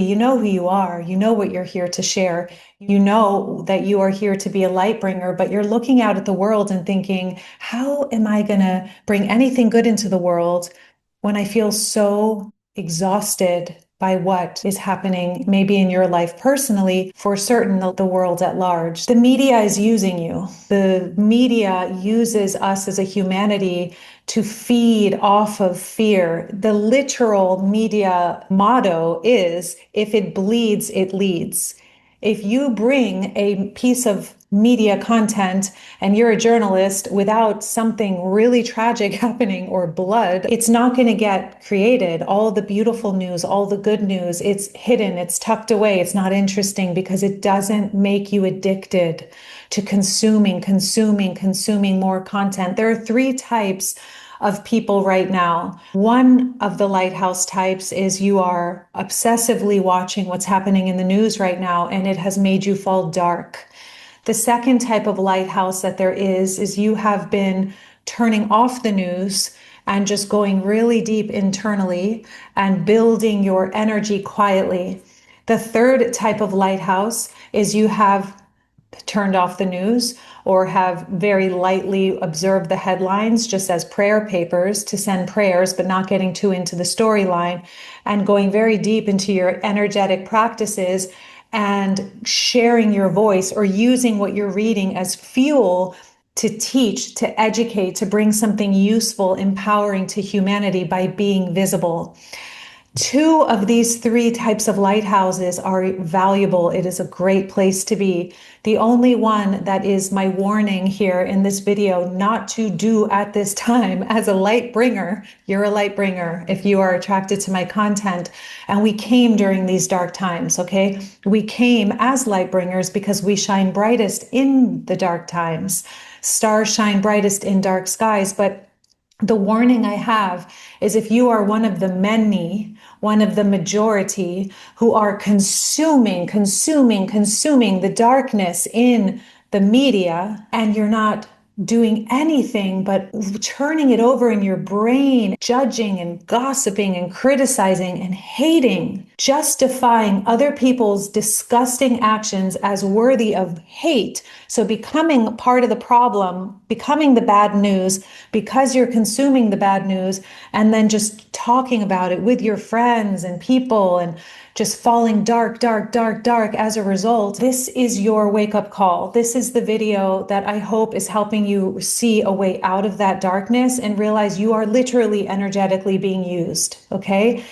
You know who you are. You know what you're here to share. You know that you are here to be a light bringer, but you're looking out at the world and thinking, how am I going to bring anything good into the world when I feel so exhausted by what is happening, maybe in your life personally, for certain, the world at large? The media is using you. The media uses us as a humanity to feed off of fear. The literal media motto is, if it bleeds, it leads. If you bring a piece of media content and you're a journalist without something really tragic happening or blood, it's not going to get created. All the beautiful news, all the good news, it's hidden, it's tucked away, it's not interesting because it doesn't make you addicted to consuming more content. There are three types of people right now. One of the lighthouse types is you are obsessively watching what's happening in the news right now, and it has made you fall dark. The second type of lighthouse that there is you have been turning off the news and just going really deep internally and building your energy quietly. The third type of lighthouse is you have turned off the news or have very lightly observed the headlines just as prayer papers to send prayers, but not getting too into the storyline and going very deep into your energetic practices and sharing your voice or using what you're reading as fuel to teach, to educate, to bring something useful, empowering to humanity by being visible. Two of these three types of lighthouses are valuable. It is a great place to be. The only one that is my warning here in this video not to do at this time as a light bringer, you're a light bringer if you are attracted to my content. And we came during these dark times, okay? We came as light bringers because we shine brightest in the dark times. Stars shine brightest in dark skies, but the warning I have is if you are one of the many, one of the majority who are consuming the darkness in the media, and you're not doing anything but turning it over in your brain, judging and gossiping and criticizing and hating, justifying other people's disgusting actions as worthy of hate. So becoming part of the problem, becoming the bad news because you're consuming the bad news and then just talking about it with your friends and people and just falling dark as a result. This is your wake-up call. This is the video that I hope is helping you see a way out of that darkness and realize you are literally energetically being used, okay?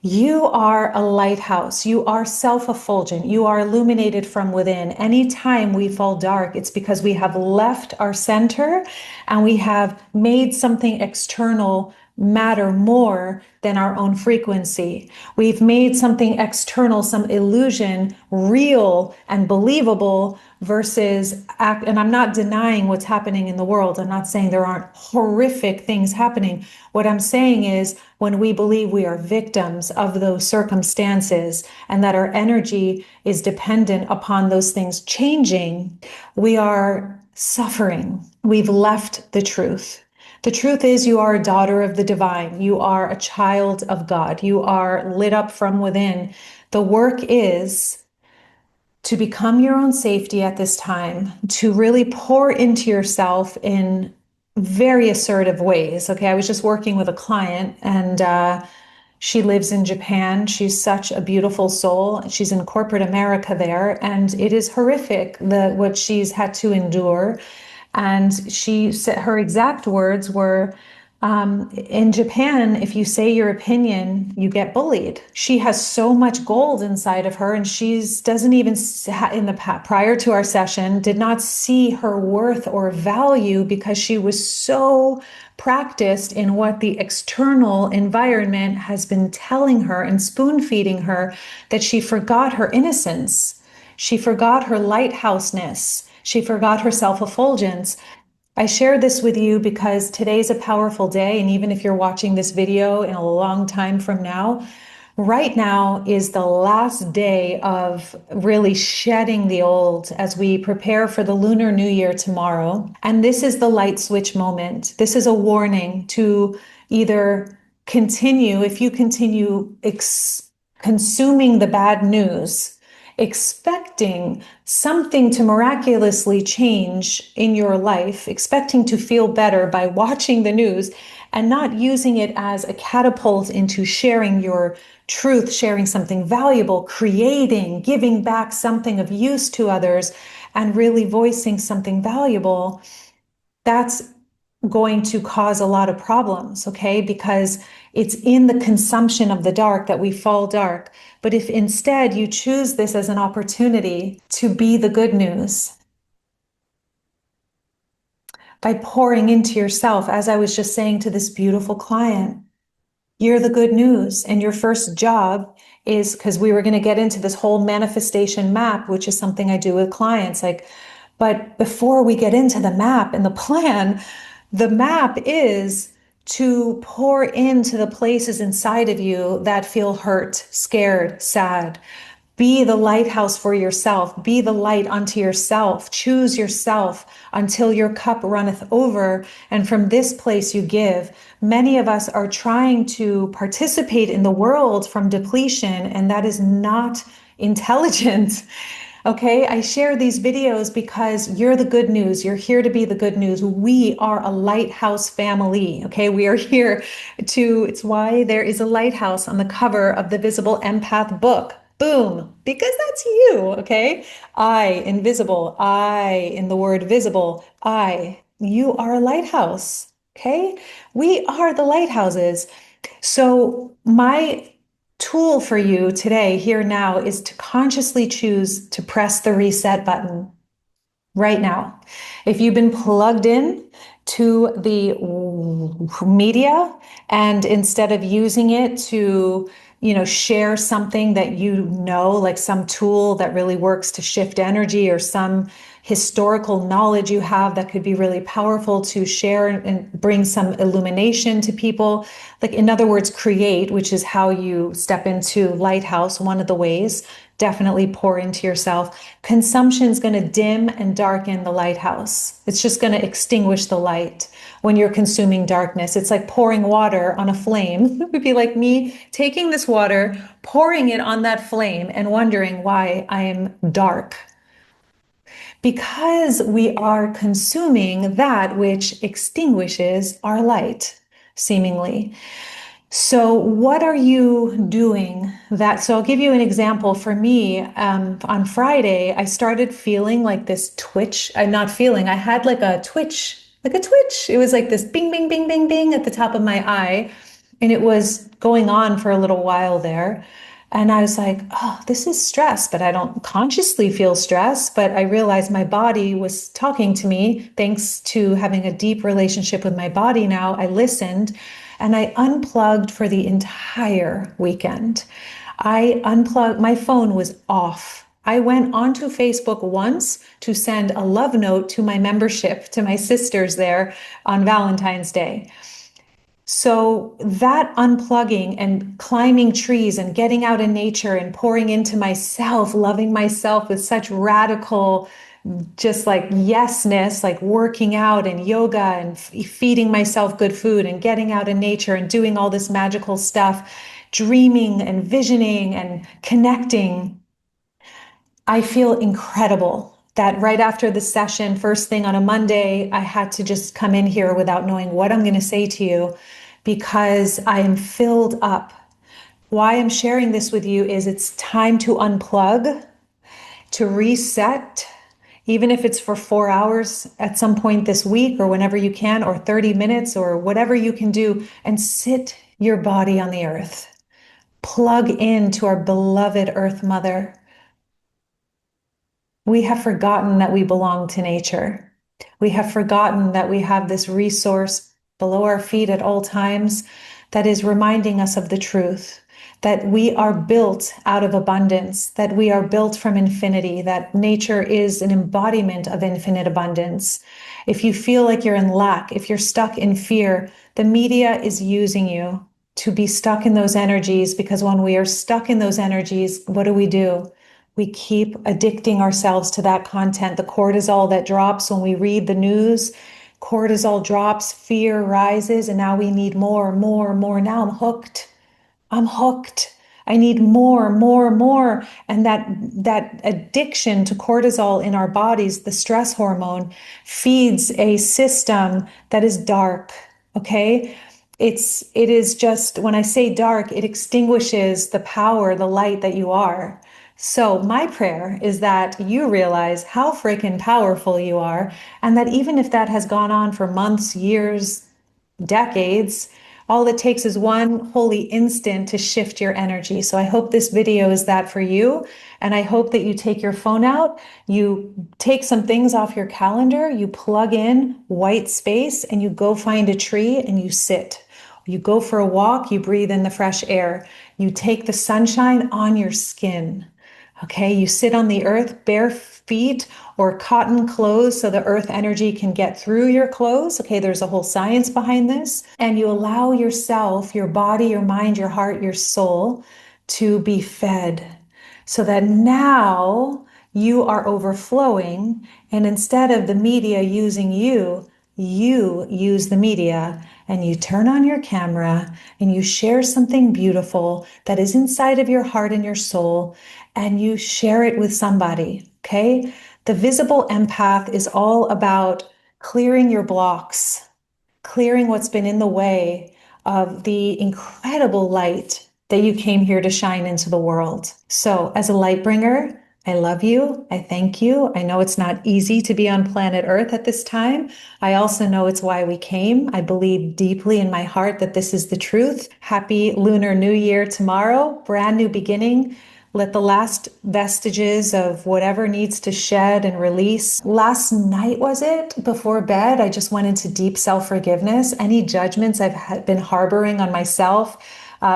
You are a lighthouse. You are self-effulgent. You are illuminated from within. Anytime we fall dark, it's because we have left our center and we have made something external matter more than our own frequency. We've made something external, some illusion, real and believable versus act. And I'm not denying what's happening in the world. I'm not saying there aren't horrific things happening. What I'm saying is when we believe we are victims of those circumstances and that our energy is dependent upon those things changing, we are suffering. We've left the truth. The truth is you are a daughter of the divine. You are a child of God. You are lit up from within. The work is to become your own safety at this time, to really pour into yourself in very assertive ways. Okay, I was just working with a client and she lives in Japan. She's such a beautiful soul. She's in corporate America there, and it is horrific what she's had to endure. And she said her exact words were, in Japan, if you say your opinion, you get bullied. She has so much gold inside of her, and she's doesn't even in the prior to our session did not see her worth or value because she was so practiced in what the external environment has been telling her and spoon feeding her that she forgot her innocence. She forgot her lighthouseness. She forgot her self-effulgence. I share this with you because today's a powerful day. And even if you're watching this video in a long time from now, right now is the last day of really shedding the old as we prepare for the Lunar New Year tomorrow. And this is the light switch moment. This is a warning to either continue, if you continue consuming the bad news, expecting something to miraculously change in your life, expecting to feel better by watching the news, and not using it as a catapult into sharing your truth, sharing something valuable, creating, giving back something of use to others, and really voicing something valuable, that's going to cause a lot of problems, okay? Because it's in the consumption of the dark that we fall dark. But if instead you choose this as an opportunity to be the good news by pouring into yourself, as I was just saying to this beautiful client, you're the good news. And your first job is, because we were going to get into this whole manifestation map, which is something I do with clients, like, but before we get into the map and the plan, the map is to pour into the places inside of you that feel hurt, scared, sad. Be the lighthouse for yourself. Be the light unto yourself. Choose yourself until your cup runneth over. And from this place you give. Many of us are trying to participate in the world from depletion, and that is not intelligent. Okay, I share these videos because you're the good news. You're here to be the good news. We are a lighthouse family. Okay, we are here it's why there is a lighthouse on the cover of the Visible Empath book. Boom, because that's you. Okay, I, invisible, I, in the word visible, you are a lighthouse. Okay, we are the lighthouses. So, my tool for you today, here now, is to consciously choose to press the reset button right now. If you've been plugged in to the media, and instead of using it to share something that like some tool that really works to shift energy, or some historical knowledge you have that could be really powerful to share and bring some illumination to people, like, in other words, create, which is how you step into lighthouse, one of the ways. Definitely pour into yourself. Consumption is going to dim and darken the lighthouse. It's just going to extinguish the light when you're consuming darkness. It's like pouring water on a flame. It would be like me taking this water, pouring it on that flame, and wondering why I am dark. Because we are consuming that which extinguishes our light, seemingly. So what are you doing that? So I'll give you an example. For me, on Friday, I started feeling like this twitch. I'm not feeling, I had like a twitch, like a twitch. It was like this bing, bing, bing, bing, bing at the top of my eye. And it was going on for a little while there. And I was like, oh, this is stress, but I don't consciously feel stress. But I realized my body was talking to me. Thanks to having a deep relationship with my body now, I listened and I unplugged for the entire weekend. I unplugged, my phone was off. I went onto Facebook once to send a love note to my membership, to my sisters there on Valentine's Day. So that unplugging and climbing trees and getting out in nature and pouring into myself, loving myself with such radical, just like yesness, like working out and yoga and feeding myself good food and getting out in nature and doing all this magical stuff, dreaming and visioning and connecting. I feel incredible that right after the session, first thing on a Monday, I had to just come in here without knowing what I'm going to say to you, because I am filled up. Why I'm sharing this with you is it's time to unplug, to reset, even if it's for 4 hours at some point this week or whenever you can, or 30 minutes or whatever you can do, and sit your body on the earth. Plug into our beloved Earth Mother. We have forgotten that we belong to nature. We have forgotten that we have this resource below our feet at all times that is reminding us of the truth, that we are built out of abundance, that we are built from infinity, that nature is an embodiment of infinite abundance. If you feel like you're in lack, if you're stuck in fear, the media is using you to be stuck in those energies, because when we are stuck in those energies, what do? We keep addicting ourselves to that content. The cortisol that drops when we read the news, cortisol drops, fear rises, and now we need more, more, more. Now I'm hooked. I'm hooked. I need more, more, more. And that addiction to cortisol in our bodies, the stress hormone, feeds a system that is dark. Okay. It is just, when I say dark, it extinguishes the power, the light that you are. So my prayer is that you realize how freaking powerful you are, and that even if that has gone on for months, years, decades, all it takes is one holy instant to shift your energy. So I hope this video is that for you. And I hope that you take your phone out, you take some things off your calendar, you plug in white space, and you go find a tree and you sit. You go for a walk, you breathe in the fresh air. You take the sunshine on your skin. Okay, you sit on the earth, bare feet or cotton clothes so the earth energy can get through your clothes. Okay, there's a whole science behind this. And you allow yourself, your body, your mind, your heart, your soul to be fed so that now you are overflowing. And instead of the media using you, you use the media and you turn on your camera and you share something beautiful that is inside of your heart and your soul, and you share it with somebody. Okay. The visible empath is all about clearing your blocks, clearing what's been in the way of the incredible light that you came here to shine into the world. So as a light bringer, I love you. I thank you. I know it's not easy to be on planet Earth at this time. I also know it's why we came. I believe deeply in my heart that this is the truth. Happy Lunar New Year tomorrow, brand new beginning. Let the last vestiges of whatever needs to shed and release. Last night, was it? Before bed, I just went into deep self-forgiveness. Any judgments I've been harboring on myself.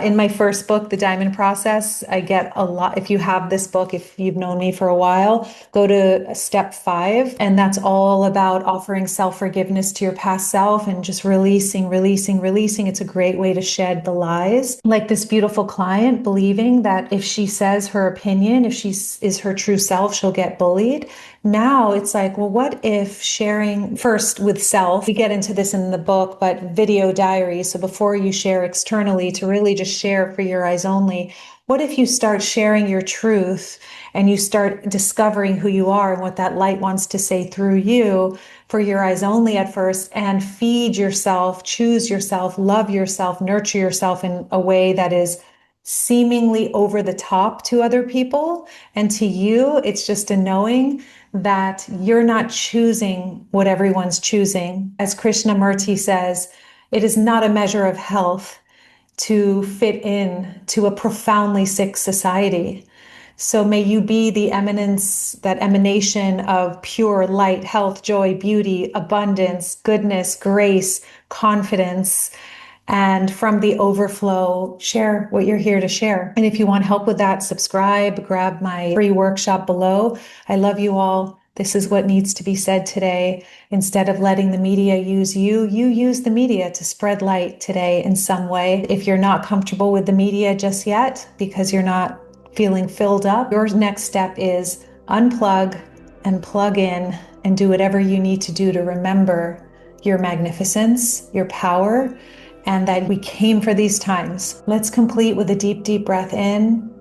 In my first book, The Diamond Process, I get a lot. If you have this book, if you've known me for a while, go to step 5. And that's all about offering self-forgiveness to your past self and just releasing, releasing, releasing. It's a great way to shed the lies. Like this beautiful client believing that if she says her opinion, if she is her true self, she'll get bullied. Now it's like, well, what if sharing first with self, we get into this in the book, but video diary. So before you share externally, to really just share for your eyes only, what if you start sharing your truth and you start discovering who you are and what that light wants to say through you for your eyes only at first, and feed yourself, choose yourself, love yourself, nurture yourself in a way that is seemingly over the top to other people. And to you, it's just a knowing that you're not choosing what everyone's choosing. As Krishnamurti says, it is not a measure of health to fit in to a profoundly sick society. So may you be the eminence, that emanation of pure light, health, joy, beauty, abundance, goodness, grace, confidence. And from the overflow, share what you're here to share. And if you want help with that, subscribe, grab my free workshop below. I love you all. This is what needs to be said today. Instead of letting the media use you, you use the media to spread light today in some way. If you're not comfortable with the media just yet because you're not feeling filled up, your next step is unplug and plug in and do whatever you need to do to remember your magnificence, your power, and that we came for these times. Let's complete with a deep, deep breath in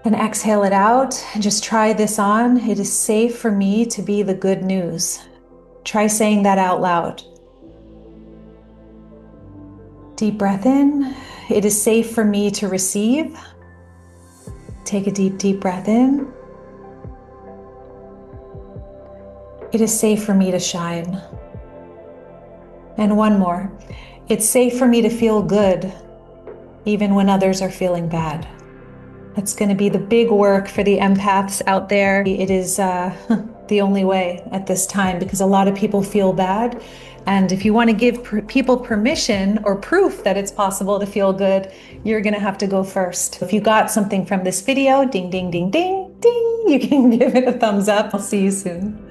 and exhale it out. And just try this on. It is safe for me to be the good news. Try saying that out loud. Deep breath in. It is safe for me to receive. Take a deep, deep breath in. It is safe for me to shine. And one more. It's safe for me to feel good, even when others are feeling bad. That's going to be the big work for the empaths out there. It is the only way at this time, because a lot of people feel bad. And if you want to give people permission or proof that it's possible to feel good, you're going to have to go first. If you got something from this video, ding, ding, ding, ding, ding, you can give it a thumbs up. I'll see you soon.